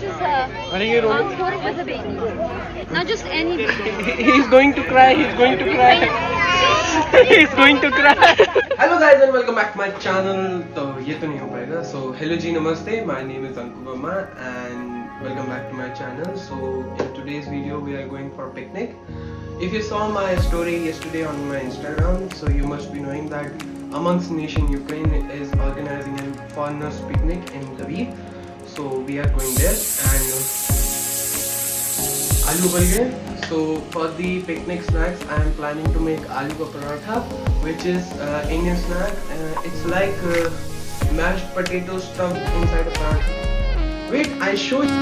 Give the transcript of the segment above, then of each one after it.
is Are you rolling? Angkor with a baby. Not just any baby. He's going to cry. He's going to cry. He's going to cry. Hello guys and welcome back to my channel. तो ये तो नहीं हो पाएगा. So hello जी नमस्ते. My name is Anku Verma and welcome back to my channel. So in today's video we are going for a picnic. If you saw my story yesterday on my Instagram, so you must be knowing that amongst nation Ukraine is organizing a foreigners picnic in Lviv. So we are going there and aloo burger. So for the picnic snacks I am planning to make aloo ka paratha, which is Indian snack. It's like mashed potato stuffed inside a paratha. Wait, I show you.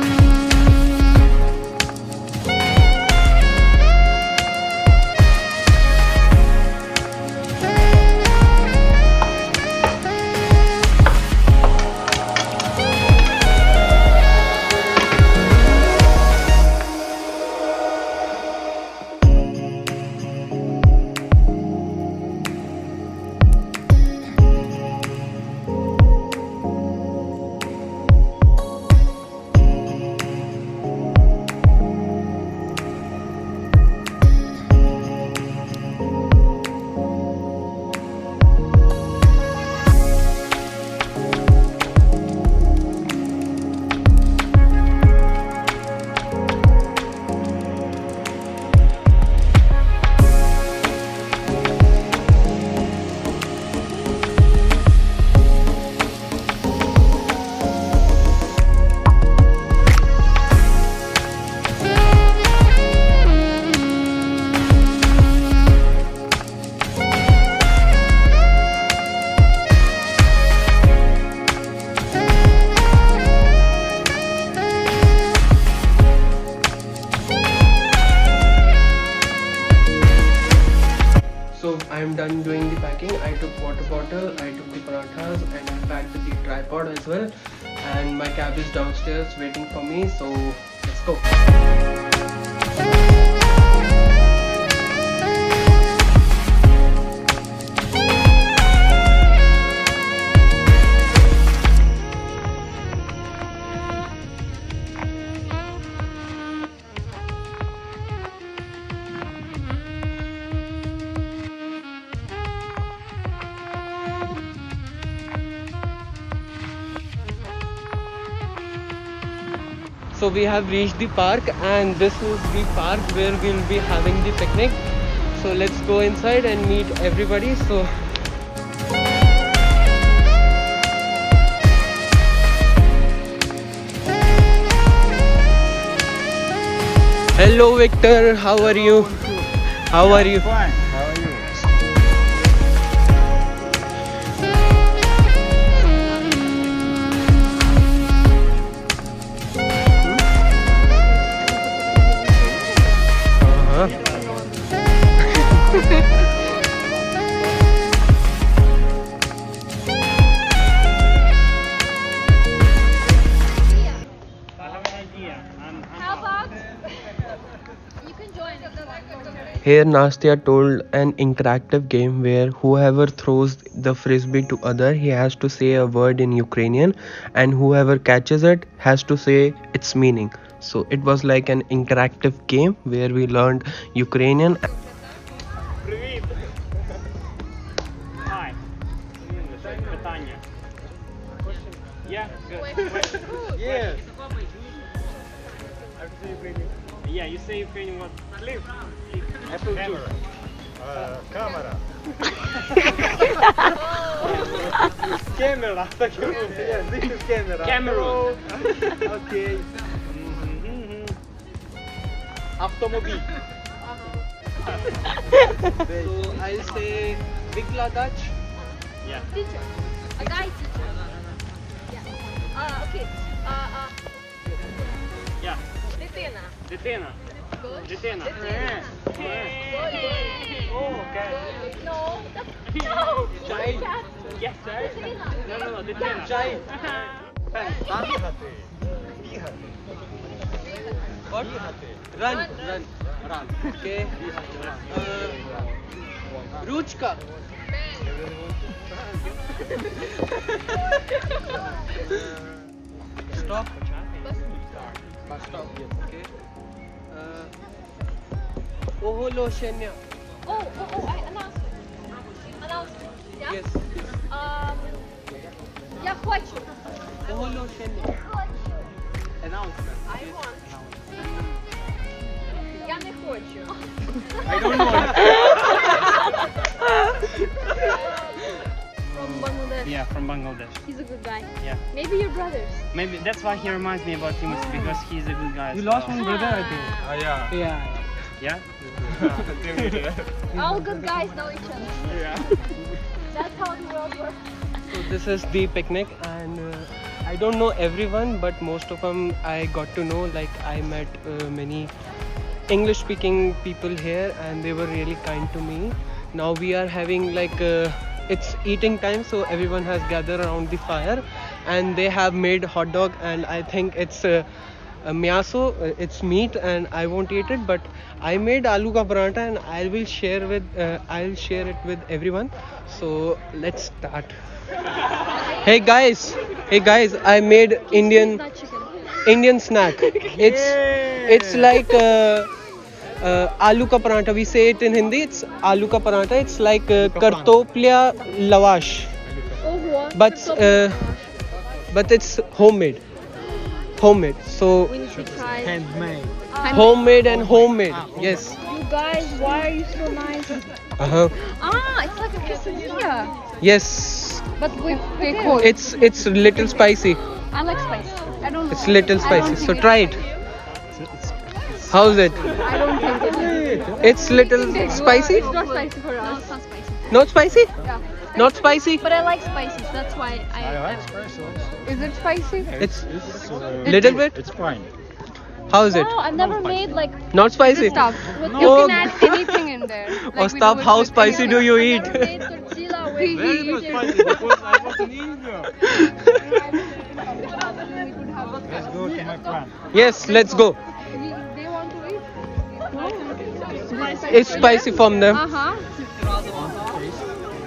So I am done doing the packing. I took water bottle, I took the parathas and I packed the tripod as well. And my cab is downstairs waiting for me. So let's go. So we have reached the park and this is the park where we'll be having the picnic. So let's go inside and meet everybody. So hello Victor, how are you? How are you? Fine. How are you? How about you can join? Here Nastya told an interactive game where whoever throws the frisbee to other, he has to say a word in Ukrainian and whoever catches it has to say its meaning. So it was like an interactive game where we learned Ukrainian. Привіт. Hi. Питання. Yeah. Good. Yes. Yeah, you say Ukrainian what? Clip. Apple Camera. Camera. Camera. Yes, this is camera. Cameroon. Okay. Automobile. So I'll say Bangladesh. Yeah. Teacher. A guy teacher. Yeah. Okay. Yeah. Дитина. Дитина. Good. Дитина. Дитина. Good. Oh, okay. No. No. Child. Cat. Yes. Дитина. No, дитина. Child. Бігати. Бігати. What? Run. Run. Okay. Ruchka. Stop. Bus stop. Okay. Oholoshenya. Oh, I announced it. Yeah? Yes. Я хочу. Oholoshenya. Announcement. I want. Я не хочу. I don't know. From Bangladesh. Yeah, from Bangladesh. He's a good guy. Yeah. Maybe you're brothers. Maybe that's why he reminds me about Timothy because he's a good guy. You as lost well. one brother, I think. Yeah. Yeah. Yeah. All good guys know each other. Yeah. That's how the world works. So this is the picnic, and I don't know everyone, but most of them I got to know. Like I met many English-speaking people here, and they were really kind to me. Now we are having like it's eating time, so everyone has gathered around the fire, and they have made hot dog, and I think it's miaso, it's meat, and I won't eat it, but I made aloo ka paratha, and I'll share it with everyone. So let's start. Hey guys, I made Indian Not chicken. Indian snack. It's like aloo ka paratha. We say it in Hindi. It's aloo ka paratha. It's like kartoplia lavash, Ого. but it's homemade. So We need to try. Handmade. homemade and homemade. Yes. You guys, why are you so nice? Uh-huh. It's like a quesadilla. Yes. But with pickles. It's little spicy. I like spicy. I don't know. It's little I don't spicy. think So it's try it. How's it? I don't think it is. It's little spicy. It's not spicy for us. No, it's not spicy. Not spicy? Yeah. Not spicy? But I like spicy. So that's why I Is it spicy? It's little bit. It's fine. How is it? No, I've never made like Not spicy? stuff. No. You can add anything in there. Oh, stop. How spicy do you eat? I've never made tortilla with Very not spicy because I was in India. Let's go to my plant. Yes, let's go. They want to eat? It's spicy from them. Uh-huh.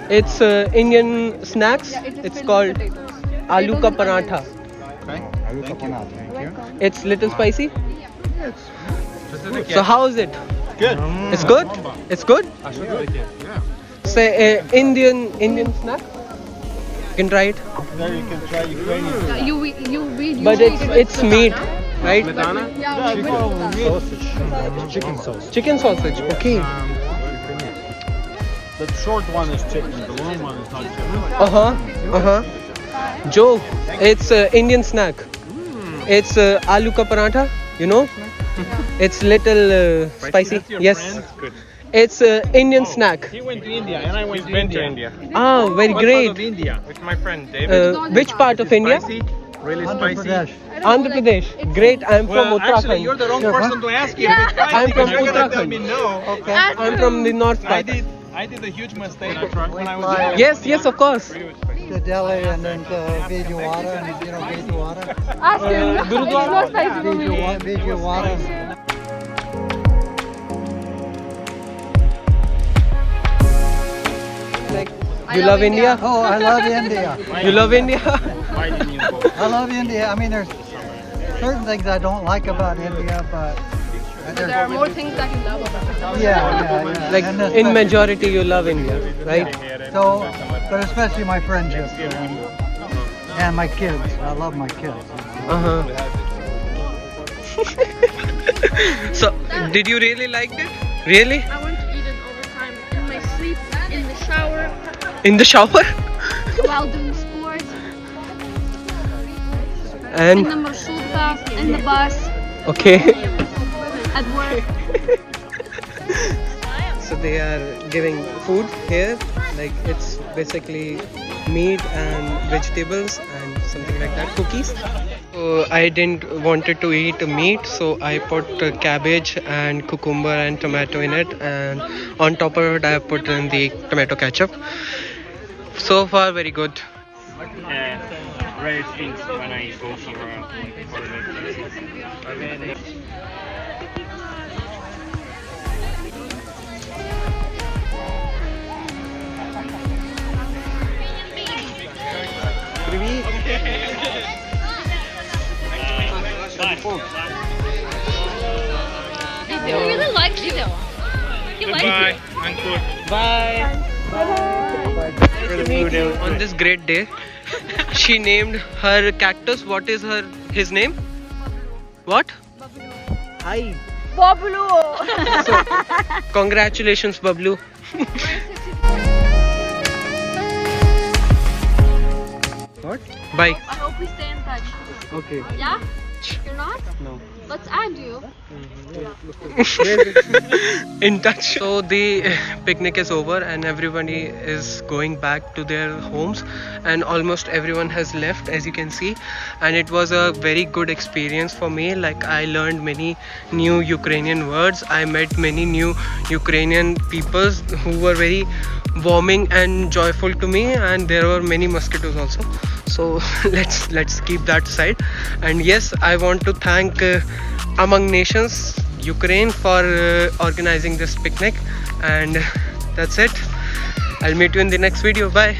It's Indian snacks. It's called aloo ka paratha. Okay. Thank you. Thank you. It's little spicy. So how is it? Good. It's good. It's good. Yeah. Say Indian snack. You can try it. There you can try Ukrainian. You But it's meat, right? Yeah, Chicken sauce. Chicken sausage. Okay. The short one is chicken. The long one is not chicken. Uh-huh. Joe, it's Indian snack. It's aloo ka paratha, you know? It's little spicy. Yes. Good. It's Indian snack. He went to India and I went to India. Ah, very What part of great. India? With my friend David. Which part of India? Spicy? Really spicy? Andhra Pradesh. Great. I'm from Well, actually, Uttarakhand. you're the wrong person to ask if it's spicy. I'm from because you're gonna tell me Uttarakhand. no. Okay. I'm from the north part. I did a huge mistake when I was in Yes, of course. To Delhi and then to Vijayawada, and you know Vijayawada? Ask him. It's Gurudwara. not spicy for me. Vijayawada. Like, you love India? Oh, I love India. You love India? Why didn't you go? I love India. I mean, there's certain things I don't like about India, but There are more things that you love about it. yeah. Like And this- in majority, you love India, right? So, but especially my friendship and my kids. I love my kids. Uh-huh. So, did you really like it? Really? I want to eat it all the time. In my sleep, in the shower, In the shower? while doing sports, in And the marshrutka, in the bus, okay. at work. So they are giving food here, like it's basically meat and vegetables and something like that, cookies. So I didn't wanted to eat meat, so I put cabbage and cucumber and tomato in it, and on top of it I put in the tomato ketchup. So far very good. Rare things when I go for the phone. He really likes you. He likes you. Uncle. Bye. On this great day, she named her cactus. What is his name? What? Hi. Bablu. So, congratulations, Bablu. What? Bye. I hope we stay in touch. Okay. Yeah? You're not? No. Let's add you. In touch. So the picnic is over and everybody is going back to their homes, and almost everyone has left, as you can see, and it was a very good experience for me. Like, I learned many new Ukrainian words. I met many new Ukrainian people who were very warming and joyful to me, and there were many mosquitoes also. So let's keep that aside. And yes, I want to thank Among Nations Ukraine for organizing this picnic, and that's it. I'll meet you in the next video. Bye.